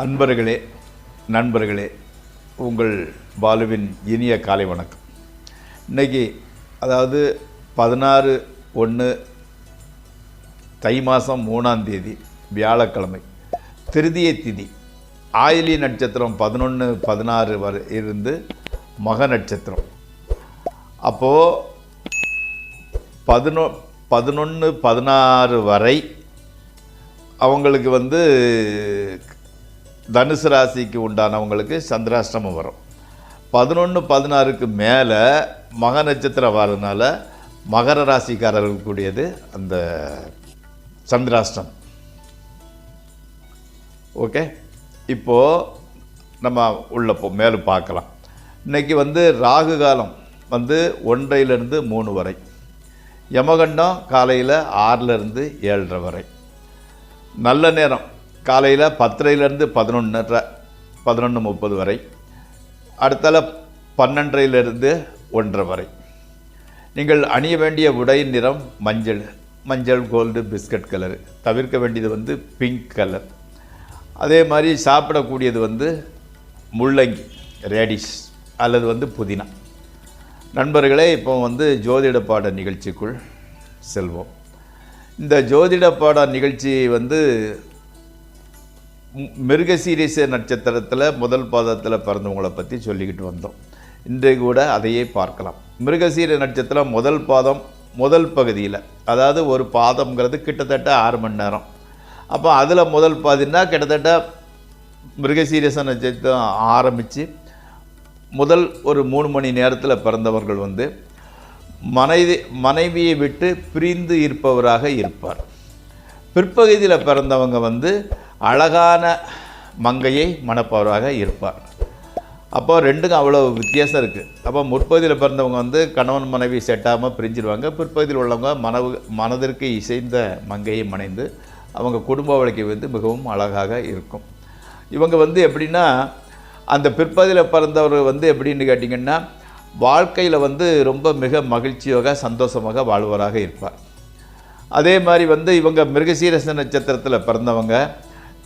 அன்பர்களே, நண்பர்களே, உங்கள் பாலுவின் இனிய காலை வணக்கம். இன்றைக்கி அதாவது 16/1 தை மாதம் 3ஆம் தேதி வியாழக்கிழமை, திருதியை திதி, ஆயிலி நட்சத்திரம் 11-16 வரை இருந்து மக நட்சத்திரம். அப்போது 11-16 வரை அவங்களுக்கு தனுசு ராசிக்கு உண்டானவங்களுக்கு சந்திராஷ்டமம் வரும். 11-16க்கு மேலே மக நட்சத்திரம் வரதுனால மகர ராசிக்காரர்களுக்கு கூடியது அந்த சந்திராஷ்டம். ஓகே, இப்போது நம்ம மேலும் பார்க்கலாம். இன்றைக்கி ராகு காலம் 1லிருந்து 3 வரை, யமகண்டம் காலையில் 6லிருந்து 7:30 வரை, நல்ல நேரம் காலையில் 10லிருந்து 11:30 வரை, அடுத்தால 12லிருந்து 1:30 வரை. நீங்கள் அணிய வேண்டிய உடை நிறம் மஞ்சள் கோல்டு பிஸ்கட் கலரு. தவிர்க்க வேண்டியது பிங்க் கலர். அதே மாதிரி சாப்பிடக்கூடியது முள்ளங்கி, ரேடிஷ் அல்லது புதினா. நண்பர்களே, இப்போ ஜோதிட பாட நிகழ்ச்சிக்குள் செல்வோம். இந்த ஜோதிட பாட நிகழ்ச்சி மிருகசீரிஷ நட்சத்திரத்தில் முதல் பாதத்தில் பிறந்தவங்களை பற்றி சொல்லிக்கிட்டு வந்தோம். இன்றைக்கு கூட அதையே பார்க்கலாம். மிருகசீர நட்சத்திரம் முதல் பாதம் முதல் பகுதியில், அதாவது ஒரு பாதம்ங்கிறது கிட்டத்தட்ட 6 மணி நேரம். அப்போ அதில் முதல் பாதின்னா கிட்டத்தட்ட மிருகசீரிஷ நட்சத்திரம் ஆரம்பித்து முதல் ஒரு 3 மணி நேரத்தில் பிறந்தவர்கள் மனைவியை விட்டு பிரிந்து இருப்பவராக இருப்பார். பிற்பகுதியில் பிறந்தவங்க அழகான மங்கையை மணப்பவராக இருப்பார். அப்போ ரெண்டுக்கும் அவ்வளோ வித்தியாசம் இருக்குது. அப்போ முற்பகுதியில் பிறந்தவங்க கணவன் மனைவி செட்டாமல் பிரிஞ்சிருவாங்க. பிற்பகுதியில் உள்ளவங்க மனதிற்கு இசைந்த மங்கையை மணைந்து அவங்க குடும்ப வாழ்க்கை மிகவும் அழகாக இருக்கும். இவங்க எப்படின்னா, அந்த பிற்பகுதியில் பிறந்தவர் எப்படின்னு கேட்டிங்கன்னா, வாழ்க்கையில் ரொம்ப மிக மகிழ்ச்சியாக சந்தோஷமாக வாழ்வராக இருப்பார். அதே மாதிரி இவங்க மிருகசீரிஷ நட்சத்திரத்தில் பிறந்தவங்க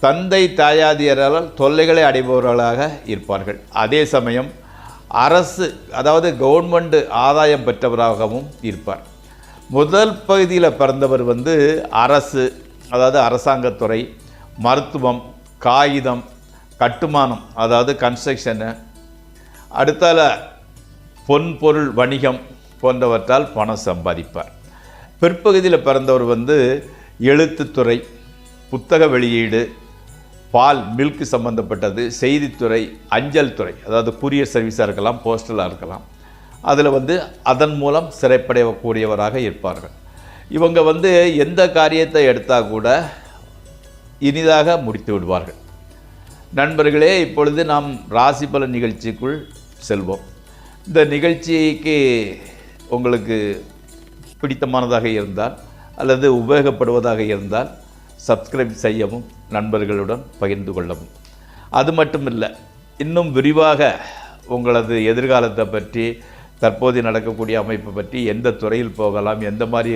தந்தை தாயாதியரால் தொல்லைகளை அடைபவர்களாக இருப்பார்கள். அதே சமயம் அரசு, அதாவது கவர்மெண்ட் ஆதாயம் பெற்றவராகவும் இருப்பார். முதல் பகுதியில் பிறந்தவர் அரசு, அதாவது அரசாங்கத்துறை, மருத்துவம், காகிதம், கட்டுமானம், அதாவது கன்ஸ்ட்ரக்ஷனு, அடுத்தால பொன்பொருள் வணிகம் போன்றவற்றால் பணம் சம்பாதிப்பார். பிற்பகுதியில் பிறந்தவர் எழுத்துத்துறை, புத்தக வெளியீடு, பால் மில்க் சம்பந்தப்பட்டது, செய்தித்துறை, அஞ்சல் துறை, அதாவது கூரியர் சர்வீஸாக இருக்கலாம், போஸ்டலாக இருக்கலாம். அதில் அதன் மூலம் சிறைப்படையக்கூடியவராக இருப்பார்கள். இவங்க எந்த காரியத்தை எடுத்தால் கூட இனிதாக முடித்து விடுவார்கள். நண்பர்களே, இப்பொழுது நாம் ராசி பலன் நிகழ்ச்சிக்குள் செல்வோம். இந்த நிகழ்ச்சிக்கு உங்களுக்கு பிடித்தமானதாக இருந்தால் அல்லது உபயோகப்படுவதாக இருந்தால் சப்ஸ்கிரைப் செய்யவும், நண்பர்களுடன் பகிர்ந்து கொள்ளவும். அது மட்டும் இல்லை, இன்னும் விரிவாக உங்களது எதிர்காலத்தை பற்றி, தற்போது நடக்கக்கூடிய அமைப்பை பற்றி, எந்த துறையில் போகலாம், எந்த மாதிரி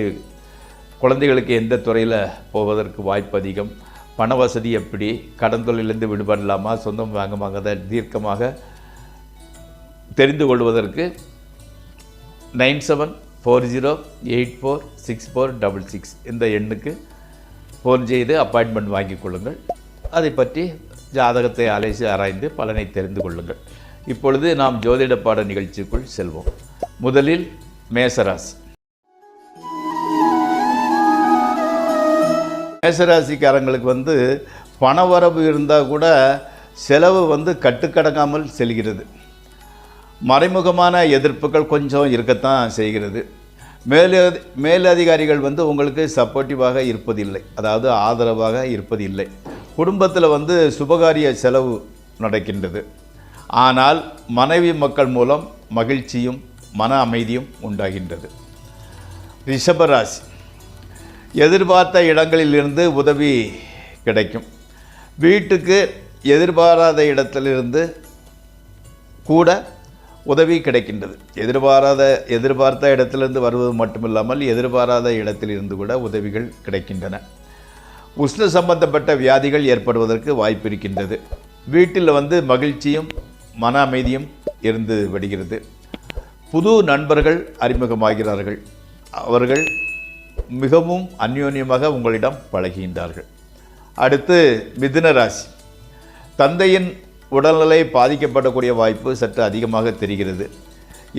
குழந்தைகளுக்கு எந்த துறையில் போவதற்கு வாய்ப்பு அதிகம், பண வசதி எப்படி, கடன் தொழிலிருந்து விடுபடலாமா, சொந்தம் வாங்கமாக தீர்க்கமாக தெரிந்து கொள்வதற்கு 9740846466 இந்த எண்ணுக்கு ஃபோன் செய்து அப்பாயின்மெண்ட் வாங்கிக் கொள்ளுங்கள். அதை பற்றி ஜாதகத்தை அலைசி ஆராய்ந்து பலனை தெரிந்து கொள்ளுங்கள். இப்பொழுது நாம் ஜோதிட பாட நிகழ்ச்சிக்குள் செல்வோம். முதலில் மேசராசி. மேசராசிக்காரங்களுக்கு பணவரவு இருந்தால் கூட செலவு கட்டுக்கடங்காமல் செல்கிறது. மறைமுகமான எதிர்ப்புகள் கொஞ்சம் இருக்கத்தான் செய்கிறது. மேலதிகாரிகள் உங்களுக்கு சப்போர்ட்டிவாக இருப்பதில்லை, அதாவது ஆதரவாக இருப்பதில்லை. குடும்பத்தில் சுபகாரிய செலவு நடக்கின்றது. ஆனால் மனைவி மக்கள் மூலம் மகிழ்ச்சியும் மன அமைதியும் உண்டாகின்றது. ரிஷபராசி. எதிர்பார்த்த இடங்களிலிருந்து உதவி கிடைக்கும். வீட்டுக்கு எதிர்பாராத இடத்திலிருந்து கூட உதவி கிடைக்கின்றது. எதிர்பார்த்த இடத்திலிருந்து வருவது மட்டுமில்லாமல் எதிர்பாராத இடத்திலிருந்து கூட உதவிகள் கிடைக்கின்றன. உஷ்ண சம்பந்தப்பட்ட வியாதிகள் ஏற்படுவதற்கு வாய்ப்பு இருக்கின்றது. வீட்டில் வந்து மகிழ்ச்சியும் மன அமைதியும் இருந்து விடுகிறது. புது நண்பர்கள் அறிமுகமாகிறார்கள். அவர்கள் மிகவும் அந்யோன்யமாக உங்களிடம் பழகுகின்றார்கள். அடுத்து மிதுன ராசி. தந்தையின் உடல்நிலை பாதிக்கப்படக்கூடிய வாய்ப்பு சற்று அதிகமாக தெரிகிறது.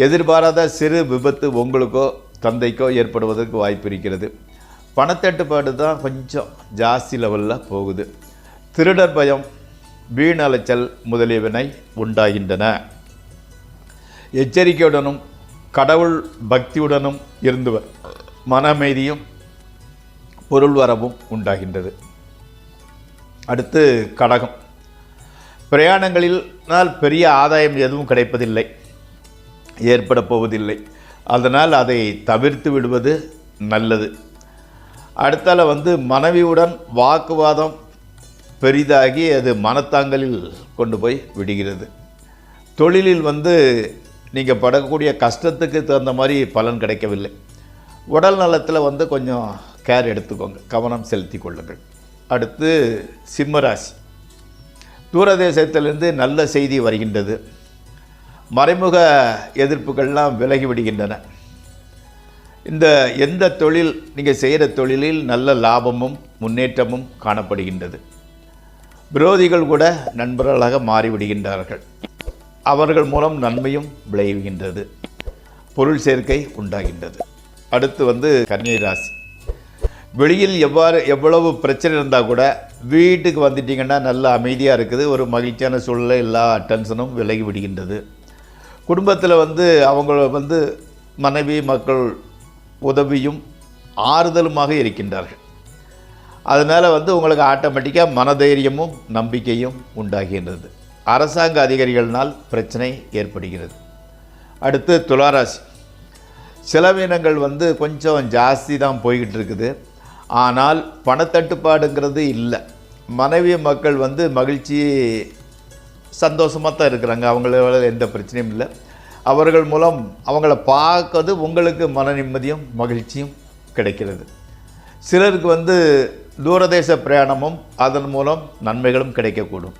எதிர்பாராத சிறு விபத்து உங்களுக்கோ தந்தைக்கோ ஏற்படுவதற்கு வாய்ப்பு இருக்கிறது. பணத்தட்டுப்பாடு தான் கொஞ்சம் ஜாஸ்தி லெவலில் போகுது. திருடர் பயம், வீண் அலைச்சல் முதலியவனை உண்டாகின்றன. எச்சரிக்கையுடனும் கடவுள் பக்தியுடனும் இருந்தவர் மன அமைதியும் பொருள் வரவும் உண்டாகின்றது. அடுத்து கடகம். பிரயாணங்களினால் பெரிய ஆதாயம் எதுவும் கிடைப்பதில்லை, ஏற்பட போவதில்லை. அதனால் அதை தவிர்த்து விடுவது நல்லது. அடுத்தால வந்து மனைவியுடன் வாக்குவாதம் பெரிதாகி அது மனத்தாங்கலில் கொண்டு போய் விடுகிறது. தொழிலில் வந்து நீங்கள் படக்கூடிய கஷ்டத்துக்கு தகுந்த மாதிரி பலன் கிடைக்கவில்லை. உடல் நலத்தில் வந்து கொஞ்சம் கேர் எடுத்துக்கோங்க, கவனம் செலுத்தி கொள்ளுங்கள். அடுத்து சிம்மராசி. தூரதேசத்திலிருந்து நல்ல செய்தி வருகின்றது. மறைமுக எதிர்ப்புகள்லாம் விலகி விடுகின்றன. இந்த எந்த தொழில் நீங்கள் செய்கிற தொழிலில் நல்ல லாபமும் முன்னேற்றமும் காணப்படுகின்றது. விரோதிகள் கூட நண்பர்களாக மாறிவிடுகின்றார்கள். அவர்கள் மூலம் நன்மையும் விளைவுகின்றது. பொருள் சேர்க்கை உண்டாகின்றது. அடுத்து வந்து கன்னியை ராசி. வெளியில் எவ்வளவு பிரச்சனை இருந்தால் கூட வீட்டுக்கு வந்துட்டிங்கன்னா நல்ல அமைதியாக இருக்குது. ஒரு மகிழ்ச்சியான சூழ்நிலை, எல்லா டென்ஷனும் விலகி விடுகின்றது. குடும்பத்தில் வந்து அவங்கள வந்து மனைவி மக்கள் உதவியும் ஆறுதலுமாக இருக்கின்றார்கள். அதனால் வந்து உங்களுக்கு ஆட்டோமேட்டிக்காக மனதைரியமும் நம்பிக்கையும் உண்டாகின்றது. அரசாங்க அதிகாரிகள்னால் பிரச்சனை ஏற்படுகிறது. அடுத்து துளாராசி. செலவினங்கள் வந்து கொஞ்சம் ஜாஸ்தி தான் போய்கிட்டு இருக்குது. ஆனால் பணத்தட்டுப்பாடுங்கிறது இல்லை. மனைவி மக்கள் வந்து மகிழ்ச்சி சந்தோஷமாக தான் இருக்கிறாங்க. அவங்கள எந்த பிரச்சனையும் இல்லை. அவர்கள் மூலம் அவங்கள பார்க்கறது உங்களுக்கு மன நிம்மதியும் மகிழ்ச்சியும் கிடைக்கிறது. சிலருக்கு வந்து தூரதேச பிரயாணமும் அதன் மூலம் நன்மைகளும் கிடைக்கக்கூடும்.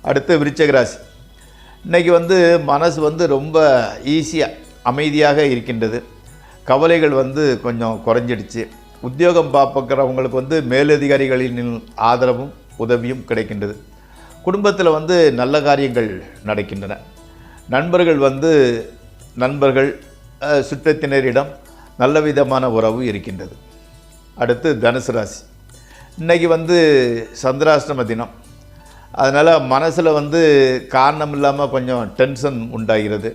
அடுத்து விருச்சிக ராசி. இன்றைக்கி வந்து மனசு வந்து ரொம்ப ஈஸியாக அமைதியாக இருக்கின்றது. கவலைகள் வந்து கொஞ்சம் குறைஞ்சிடுச்சு. உத்தியோகம் பார்க்கிறவங்களுக்கு வந்து மேலதிகாரிகளின் ஆதரவும் உதவியும் கிடைக்கின்றது. குடும்பத்தில் வந்து நல்ல காரியங்கள் நடக்கின்றன. நண்பர்கள் சுற்றத்தினரிடம் நல்ல விதமான உறவு இருக்கின்றது. அடுத்து தனுசு ராசி. இன்றைக்கி வந்து சந்திராஷ்டம தினம். அதனால் மனசில் வந்து காரணம் இல்லாமல் கொஞ்சம் டென்ஷன் உண்டாகிறது.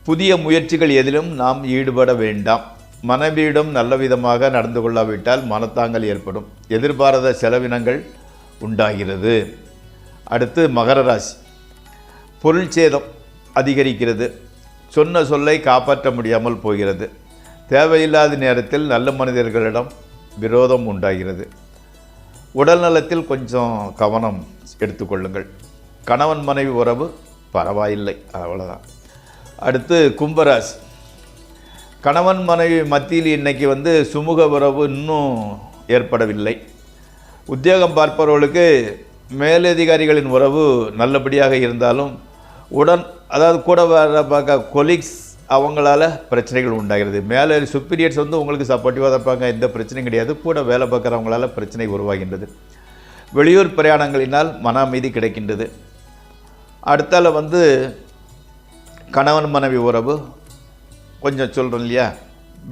புதிய முயற்சிகள் எதிலும் நாம் ஈடுபட வேண்டாம். மனைவியிடம் நல்ல விதமாக நடந்து கொள்ளாவிட்டால் மனத்தாங்கல் ஏற்படும். எதிர்பாராத செலவினங்கள் உண்டாகிறது. அடுத்து மகர ராசி. பொருள் சேதம் அதிகரிக்கிறது. சொன்ன சொல்லை காப்பாற்ற முடியாமல் போகிறது. தேவையில்லாத நேரத்தில் நல்ல மனிதர்களிடம் விரோதம் உண்டாகிறது. உடல் நலத்தில் கொஞ்சம் கவனம் எடுத்துக்கொள்ளுங்கள். கணவன் மனைவி உறவு பரவாயில்லை, அவ்வளோதான். அடுத்து கும்பராசி. கணவன் மனைவி மத்தியில் இன்றைக்கி வந்து சுமூக உறவு இன்னும் ஏற்படவில்லை. உத்தியோகம் பார்ப்பவர்களுக்கு மேலதிகாரிகளின் உறவு நல்லபடியாக இருந்தாலும் அதாவது கூட வர பார்க்க கொலீக்ஸ் அவங்களால பிரச்சனைகள் உண்டாகிறது. மேலே சுப்பீரியர்ஸ் வந்து உங்களுக்கு சப்போர்ட்டிவாக இருப்பாங்க, எந்த பிரச்சனையும் கிடையாது. கூட வேலை பார்க்குறவங்களால பிரச்சனை உருவாகின்றது. வெளியூர் பிரயாணங்களினால் மன அமைதி கிடைக்கின்றது. அடுத்தால வந்து கணவன் மனைவி உறவு கொஞ்சம் சொல்கிறோம் இல்லையா,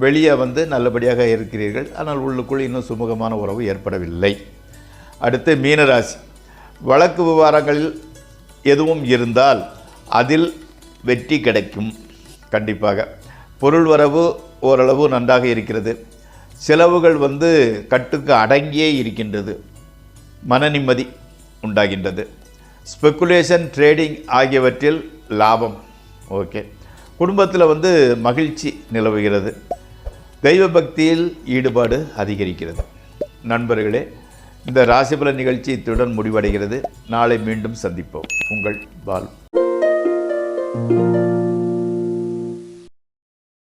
வெளியே வந்து நல்லபடியாக இருக்கிறீர்கள், ஆனால் உள்ளுக்குள் இன்னும் சுமூகமான உறவு ஏற்படவில்லை. அடுத்து மீனராசி. வழக்கு விவகாரங்களில் எதுவும் இருந்தால் அதில் வெற்றி கிடைக்கும் கண்டிப்பாக. பொருள் வரவு ஓரளவு நன்றாக இருக்கிறது. செலவுகள் வந்து கட்டுக்கு அடங்கியே இருக்கின்றது. மன நிம்மதி உண்டாகின்றது. ஸ்பெக்குலேஷன், ட்ரேடிங் ஆகியவற்றில் லாபம். ஓகே. குடும்பத்தில் வந்து மகிழ்ச்சி நிலவுகிறது. தெய்வ பக்தியில் ஈடுபாடு அதிகரிக்கிறது. நண்பர்களே, இந்த ராசிபலன் நிகழ்ச்சி இத்துடன் முடிவடைகிறது. நாளை மீண்டும் சந்திப்போம். உங்கள் பால்.